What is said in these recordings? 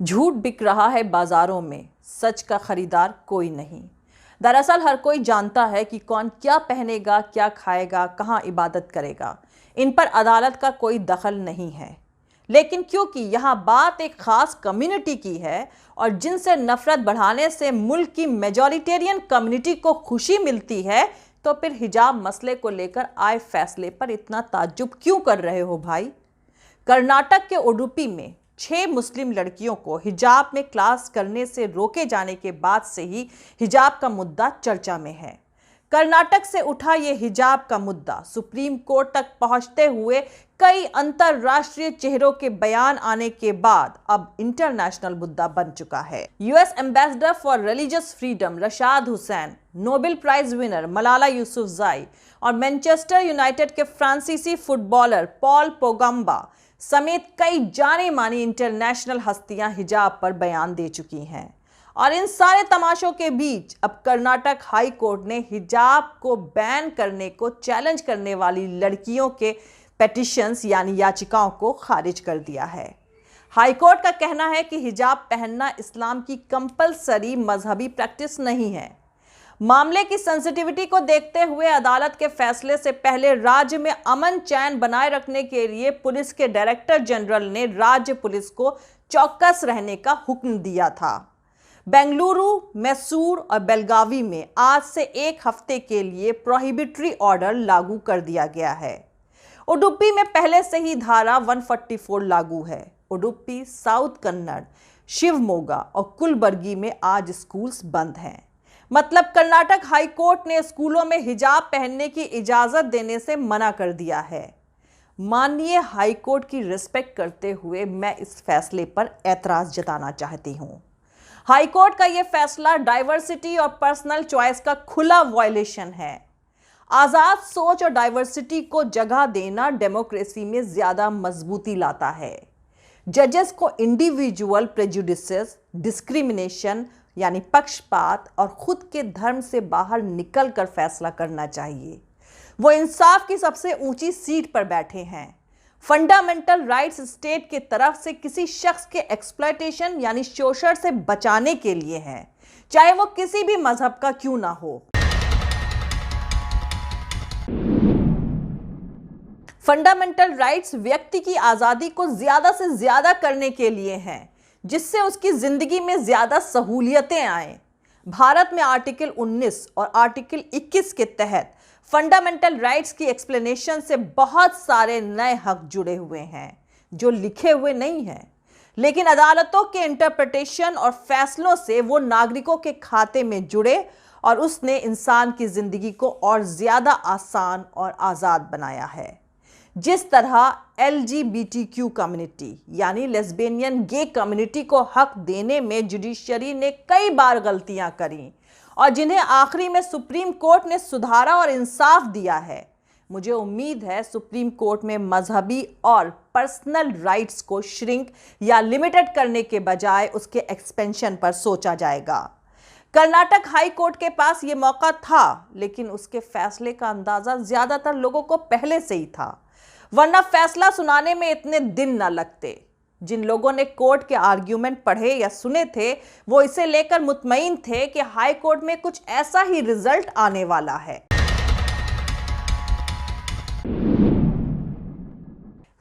झूठ बिक रहा है बाजारों में, सच का खरीदार कोई नहीं। दरअसल हर कोई जानता है कि कौन क्या पहनेगा, क्या खाएगा, कहाँ इबादत करेगा। इन पर अदालत का कोई दखल नहीं है। लेकिन क्योंकि यहाँ बात एक खास कम्युनिटी की है और जिनसे नफरत बढ़ाने से मुल्क की मेजॉरिटेरियन कम्युनिटी को खुशी मिलती है, तो फिर हिजाब मसले को लेकर आए फैसले पर इतना ताज्जुब क्यों कर रहे हो भाई? कर्नाटक के उडुपी में 6 मुस्लिम लड़कियों को हिजाब में क्लास करने से रोके जाने के बाद से ही हिजाब का मुद्दा चर्चा में है। कर्नाटक से उठा ये हिजाब का मुद्दा सुप्रीम कोर्ट तक पहुंचते हुए कई अंतरराष्ट्रीय चेहरों के बयान आने के बाद अब इंटरनेशनल मुद्दा बन चुका है। US ambassador for religious freedom Rashad Hussain, nobel prize winner Malala Yousafzai और मैनचेस्टर यूनाइटेड के फ्रांसीसी फुटबॉलर पॉल पोगंबा समेत कई जानी मानी इंटरनेशनल हस्तियां हिजाब पर बयान दे चुकी हैं। और इन सारे तमाशों के बीच अब कर्नाटक हाई कोर्ट ने हिजाब को बैन करने को चैलेंज करने वाली लड़कियों के पेटिशंस यानी याचिकाओं को खारिज कर दिया है। हाई कोर्ट का कहना है कि हिजाब पहनना इस्लाम की कंपलसरी मजहबी प्रैक्टिस नहीं है। मामले की सेंसिटिविटी को देखते हुए अदालत के फैसले से पहले राज्य में अमन चैन बनाए रखने के लिए पुलिस के डायरेक्टर जनरल ने राज्य पुलिस को चौकस रहने का हुक्म दिया था। बेंगलुरु, मैसूर और बेलगावी में आज से एक हफ्ते के लिए प्रोहिबिटरी ऑर्डर लागू कर दिया गया है। उडुपी में पहले से ही धारा 144 लागू है। उडुपी, साउथ कन्नड़, शिवमोगा और कुलबर्गी में आज स्कूल्स बंद हैं। मतलब कर्नाटक हाई कोर्ट ने स्कूलों में हिजाब पहनने की इजाजत देने से मना कर दिया है। माननीय हाई कोर्ट की रिस्पेक्ट करते हुए मैं इस फैसले पर एतराज जताना चाहती हूं। हाई कोर्ट का यह फैसला डाइवर्सिटी और पर्सनल चॉइस का खुला वायलेशन है। आजाद सोच और डाइवर्सिटी को जगह देना डेमोक्रेसी में ज्यादा मजबूती लाता है। जजेस को इंडिविजुअल प्रेजुडिसेस, डिस्क्रिमिनेशन यानी पक्षपात और खुद के धर्म से बाहर निकलकर फैसला करना चाहिए। वो इंसाफ की सबसे ऊंची सीट पर बैठे हैं। फंडामेंटल राइट्स स्टेट के तरफ से किसी शख्स के एक्सप्लॉयटेशन यानी शोषण से बचाने के लिए हैं, चाहे वो किसी भी मजहब का क्यों ना हो। फंडामेंटल राइट्स व्यक्ति की आजादी को ज्यादा से ज्यादा करने के लिए हैं, जिससे उसकी जिंदगी में ज्यादा सहूलियतें आए। भारत में आर्टिकल 19 और आर्टिकल 21 के तहत फंडामेंटल राइट्स की एक्सप्लेनेशन से बहुत सारे नए हक जुड़े हुए हैं जो लिखे हुए नहीं हैं, लेकिन अदालतों के इंटरप्रिटेशन और फैसलों से वो नागरिकों के खाते में जुड़े और उसने इंसान की जिंदगी को और ज्यादा आसान और आजाद बनाया है। जिस तरह LGBTQ कम्युनिटी यानी लेस्बियन गे कम्युनिटी को हक देने में जुडिशरी ने कई बार गलतियां करी और जिन्हें आखिरी में सुप्रीम कोर्ट ने सुधारा और इंसाफ दिया है, मुझे उम्मीद है सुप्रीम कोर्ट में मजहबी और पर्सनल राइट्स को श्रिंक या लिमिटेड करने के बजाय उसके एक्सपेंशन पर सोचा जाएगा। कर्नाटक हाई कोर्ट के पास ये मौका था, लेकिन उसके फैसले का अंदाजा ज्यादातर लोगों को पहले से ही था, वरना फैसला सुनाने में इतने दिन न लगते। जिन लोगों ने कोर्ट के आर्ग्यूमेंट पढ़े या सुने थे, वो इसे लेकर मुतमईन थे कि हाई कोर्ट में कुछ ऐसा ही रिजल्ट आने वाला है।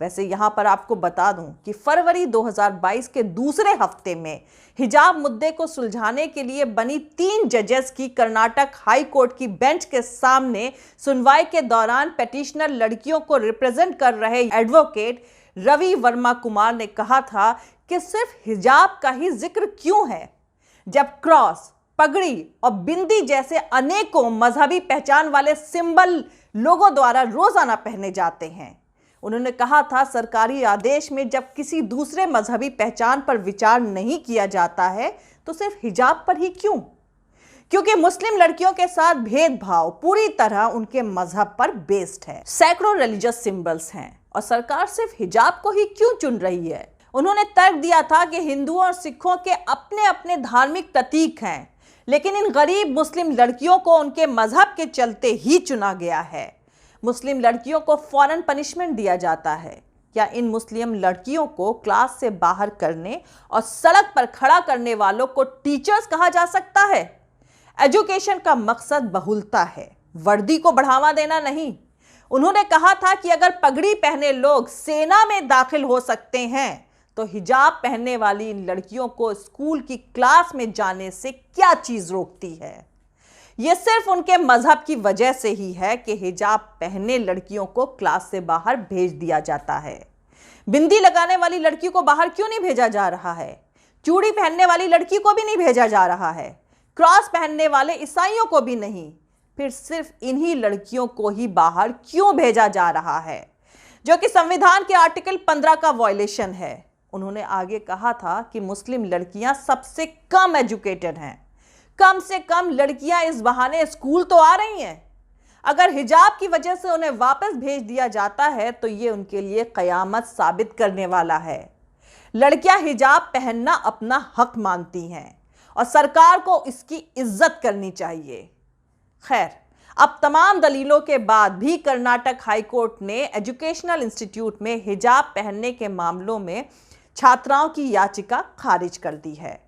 वैसे यहां पर आपको बता दूं कि फरवरी 2022 के दूसरे हफ्ते में हिजाब मुद्दे को सुलझाने के लिए बनी 3 जजेस की कर्नाटक हाई कोर्ट की बेंच के सामने सुनवाई के दौरान पेटिशनर लड़कियों को रिप्रेजेंट कर रहे एडवोकेट रवि वर्मा कुमार ने कहा था कि सिर्फ हिजाब का ही जिक्र क्यों है, जब क्रॉस, पगड़ी और बिंदी जैसे अनेकों मजहबी पहचान वाले सिंबल लोगों द्वारा रोजाना पहने जाते हैं। उन्होंने कहा था सरकारी आदेश में जब किसी दूसरे मजहबी पहचान पर विचार नहीं किया जाता है तो सिर्फ हिजाब पर ही क्यों? क्योंकि मुस्लिम लड़कियों के साथ भेदभाव पूरी तरह उनके मजहब पर बेस्ड है। सैकड़ों रिलीजियस सिंबल्स हैं और सरकार सिर्फ हिजाब को ही क्यों चुन रही है? उन्होंने तर्क दिया था कि हिंदुओं और सिखों के अपने अपने धार्मिक प्रतीक हैं, लेकिन इन गरीब मुस्लिम लड़कियों को उनके मजहब के चलते ही चुना गया है। मुस्लिम लड़कियों को फौरन पनिशमेंट दिया जाता है, क्या इन मुस्लिम लड़कियों को क्लास से बाहर करने और सड़क पर खड़ा करने वालों को टीचर्स कहा जा सकता है? एजुकेशन का मकसद बहुलता है, वर्दी को बढ़ावा देना नहीं। उन्होंने कहा था कि अगर पगड़ी पहने लोग सेना में दाखिल हो सकते हैं तो हिजाब पहनने वाली इन लड़कियों को स्कूल की क्लास में जाने से क्या चीज रोकती है? यह सिर्फ उनके मजहब की वजह से ही है कि हिजाब पहने लड़कियों को क्लास से बाहर भेज दिया जाता है। बिंदी लगाने वाली लड़की को बाहर क्यों नहीं भेजा जा रहा है? चूड़ी पहनने वाली लड़की को भी नहीं भेजा जा रहा है। क्रॉस पहनने वाले ईसाइयों को भी नहीं। फिर सिर्फ इन्हीं लड़कियों को ही बाहर क्यों भेजा जा रहा है, जो कि संविधान के आर्टिकल 15 का वायलेशन है? उन्होंने आगे कहा था कि मुस्लिम लड़कियां सबसे कम एजुकेटेड हैं। कम से कम लड़कियां इस बहाने स्कूल तो आ रही हैं। अगर हिजाब की वजह से उन्हें वापस भेज दिया जाता है तो ये उनके लिए कयामत साबित करने वाला है। लड़कियां हिजाब पहनना अपना हक मानती हैं और सरकार को इसकी इज्जत करनी चाहिए। खैर, अब तमाम दलीलों के बाद भी कर्नाटक हाई कोर्ट ने एजुकेशनल इंस्टीट्यूट में हिजाब पहनने के मामलों में छात्राओं की याचिका खारिज कर दी है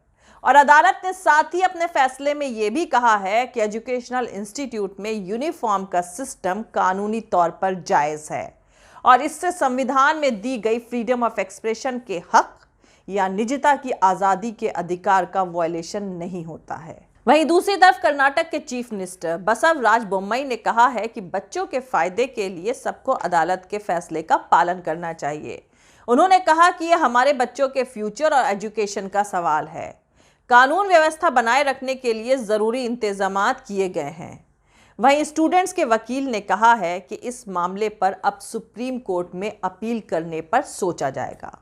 और अदालत ने साथ ही अपने फैसले में यह भी कहा है कि एजुकेशनल इंस्टीट्यूट में यूनिफॉर्म का सिस्टम कानूनी तौर पर जायज़ है और इससे संविधान में दी गई फ्रीडम ऑफ एक्सप्रेशन के हक या निजता की आज़ादी के अधिकार का वायलेशन नहीं होता है। वहीं दूसरी तरफ कर्नाटक के चीफ मिनिस्टर बसवराज बोम्मई ने कहा है कि बच्चों के फायदे के लिए सबको अदालत के फैसले का पालन करना चाहिए। उन्होंने कहा कि यह हमारे बच्चों के फ्यूचर और एजुकेशन का सवाल है। कानून व्यवस्था बनाए रखने के लिए ज़रूरी इंतजामात किए गए हैं। वहीं स्टूडेंट्स के वकील ने कहा है कि इस मामले पर अब सुप्रीम कोर्ट में अपील करने पर सोचा जाएगा।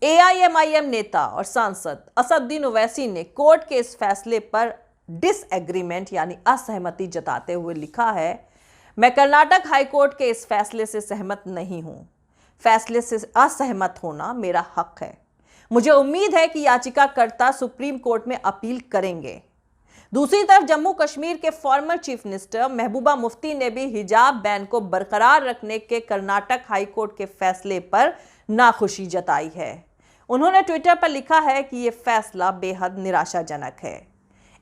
एआईएमआईएम नेता और सांसद असदुद्दीन ओवैसी ने कोर्ट के इस फैसले पर डिसएग्रीमेंट यानी असहमति जताते हुए लिखा है, मैं कर्नाटक हाई कोर्ट के इस फैसले से सहमत नहीं हूं। फैसले से असहमत होना मेरा हक है। मुझे उम्मीद है कि याचिकाकर्ता सुप्रीम कोर्ट में अपील करेंगे। दूसरी तरफ जम्मू कश्मीर के former chief minister Mehbooba Mufti ने भी हिजाब बैन को बरकरार रखने के कर्नाटक हाई कोर्ट के फैसले पर नाखुशी जताई है। उन्होंने ट्विटर पर लिखा है कि यह फैसला बेहद निराशाजनक है।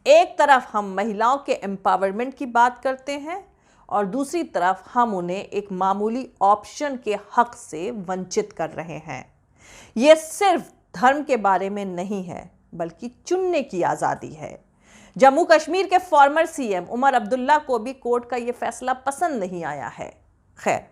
एक तरफ हम महिलाओं के एम्पावरमेंट की बात करते हैं और दूसरी तरफ हम उन्हें एक मामूली ऑप्शन के हक से वंचित कर रहे हैं। यह सिर्फ धर्म के बारे में नहीं है, बल्कि चुनने की आज़ादी है। जम्मू कश्मीर के फॉर्मर सीएम उमर अब्दुल्ला को भी कोर्ट का यह फैसला पसंद नहीं आया है। खैर,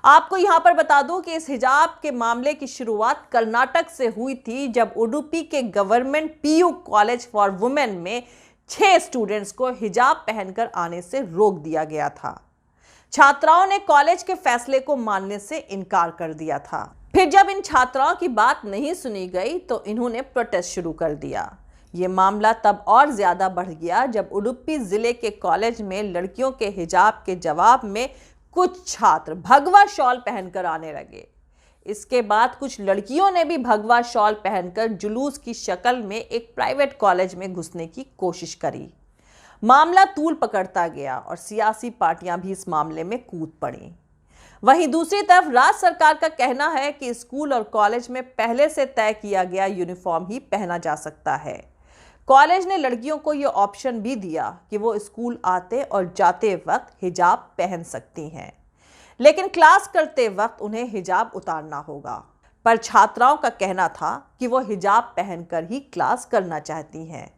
आपको यहां पर बता दूं कि इस हिजाब के मामले की शुरुआत कर्नाटक से हुई थी, जब उडुपी के government PU college for women में 6 स्टूडेंट्स को हिजाब पहनकर आने से रोक दिया गया था। छात्राओं ने कॉलेज के फैसले को मानने से इनकार कर दिया था। फिर जब इन छात्राओं की बात नहीं सुनी गई तो इन्होंने प्रोटेस्ट शुरू कर दिया। ये मामला तब और ज्यादा बढ़ गया जब उडुपी जिले के कॉलेज में लड़कियों के हिजाब के जवाब में कुछ छात्र भगवा शॉल पहनकर आने लगे। इसके बाद कुछ लड़कियों ने भी भगवा शॉल पहनकर जुलूस की शक्ल में एक प्राइवेट कॉलेज में घुसने की कोशिश करी। मामला तूल पकड़ता गया और सियासी पार्टियां भी इस मामले में कूद पड़ी। वहीं दूसरी तरफ राज्य सरकार का कहना है कि स्कूल और कॉलेज में पहले से तय किया गया यूनिफॉर्म ही पहना जा सकता है। कॉलेज ने लड़कियों को यह ऑप्शन भी दिया कि वो स्कूल आते और जाते वक्त हिजाब पहन सकती हैं, लेकिन क्लास करते वक्त उन्हें हिजाब उतारना होगा। पर छात्राओं का कहना था कि वो हिजाब पहनकर ही क्लास करना चाहती हैं।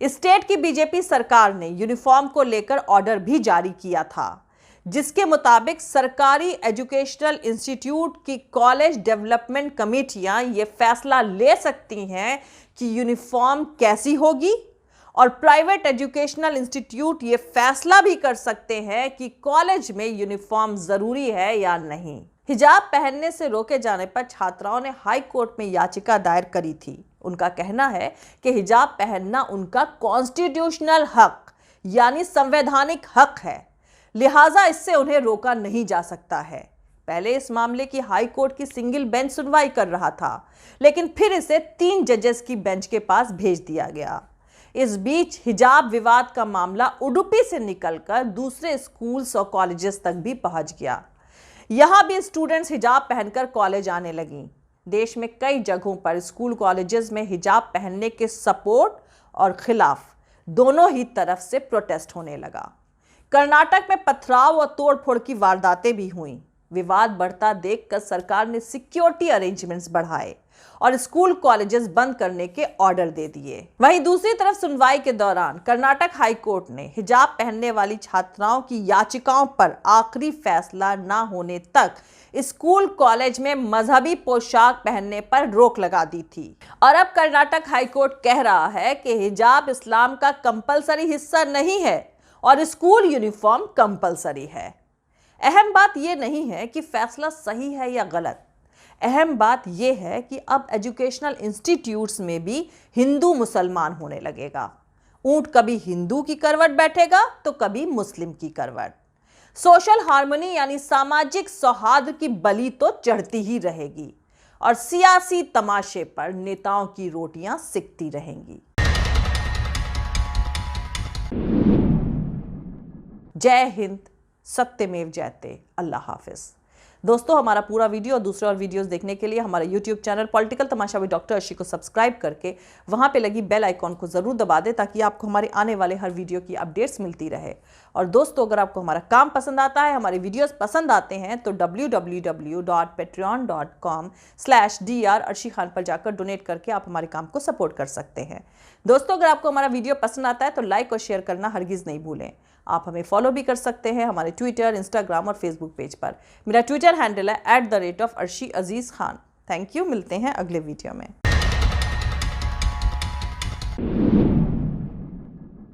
स्टेट की बीजेपी सरकार ने यूनिफॉर्म को लेकर ऑर्डर भी जारी किया था, जिसके मुताबिक सरकारी एजुकेशनल इंस्टीट्यूट की कॉलेज डेवलपमेंट कमेटियां ये फैसला ले सकती हैं कि यूनिफॉर्म कैसी होगी, और प्राइवेट एजुकेशनल इंस्टीट्यूट ये फैसला भी कर सकते हैं कि कॉलेज में यूनिफॉर्म जरूरी है या नहीं। हिजाब पहनने से रोके जाने पर छात्राओं ने हाई कोर्ट में याचिका दायर करी थी। उनका कहना है कि हिजाब पहनना उनका कॉन्स्टिट्यूशनल हक यानी संवैधानिक हक है, लिहाजा इससे उन्हें रोका नहीं जा सकता है। पहले इस मामले की हाई कोर्ट की सिंगल बेंच सुनवाई कर रहा था, लेकिन फिर इसे 3 जजेस की बेंच के पास भेज दिया गया। इस बीच हिजाब विवाद का मामला उडुपी से निकलकर दूसरे स्कूल्स और कॉलेजेस तक भी पहुंच गया। यहां भी स्टूडेंट्स हिजाब पहनकर कॉलेज आने लगी। देश में कई जगहों पर स्कूल कॉलेजेस में हिजाब पहनने के सपोर्ट और खिलाफ दोनों ही तरफ से प्रोटेस्ट होने लगा। कर्नाटक में पथराव और तोड़फोड़ की वारदातें भी हुई। विवाद बढ़ता देखकर सरकार ने सिक्योरिटी अरेंजमेंट्स बढ़ाए और स्कूल कॉलेजेस बंद करने के ऑर्डर दे दिए। वहीं दूसरी तरफ सुनवाई के दौरान कर्नाटक हाई कोर्ट ने हिजाब पहनने वाली छात्राओं की याचिकाओं पर आखिरी फैसला न होने तक स्कूल कॉलेज में मजहबी पोशाक पहनने पर रोक लगा दी थी। और अब कर्नाटक हाई कोर्ट कह रहा है कि हिजाब इस्लाम का कंपलसरी हिस्सा नहीं है और स्कूल यूनिफॉर्म कंपलसरी है। अहम बात यह नहीं है कि फैसला सही है या गलत, अहम बात यह है कि अब एजुकेशनल इंस्टीट्यूट्स में भी हिंदू मुसलमान होने लगेगा। ऊंट कभी हिंदू की करवट बैठेगा तो कभी मुस्लिम की करवट। सोशल हार्मनी यानी सामाजिक सौहार्द की बलि तो चढ़ती ही रहेगी और सियासी तमाशे पर नेताओं की रोटियां सिकती रहेंगी। जय हिंद, सत्यमेव जयते। अल्लाह हाफिज। दोस्तों, हमारा पूरा वीडियो और दूसरे और वीडियोस देखने के लिए हमारा YouTube channel political Tamasha with doctor Arshi को सब्सक्राइब करके वहां पे लगी बेल आइकॉन को जरूर दबा दें ताकि आपको हमारे आने वाले हर वीडियो की अपडेट्स मिलती रहे। और दोस्तों, अगर आपको हमारा काम पसंद आता है, हमारे वीडियोस पसंद आते हैं तो www.patreon.com/dr अर्शी खान पर जाकर डोनेट करके आप हमारे काम को सपोर्ट कर सकते हैं। दोस्तों, अगर आपको हमारा वीडियो पसंद आता है तो लाइक और शेयर करना हरगिज नहीं भूलें। आप हमें फॉलो भी कर सकते हैं हमारे ट्विटर, इंस्टाग्राम और फेसबुक पेज पर। मेरा ट्विटर हैंडल है @arshi aziz khan। Thank you. मिलते हैं अगले वीडियो में।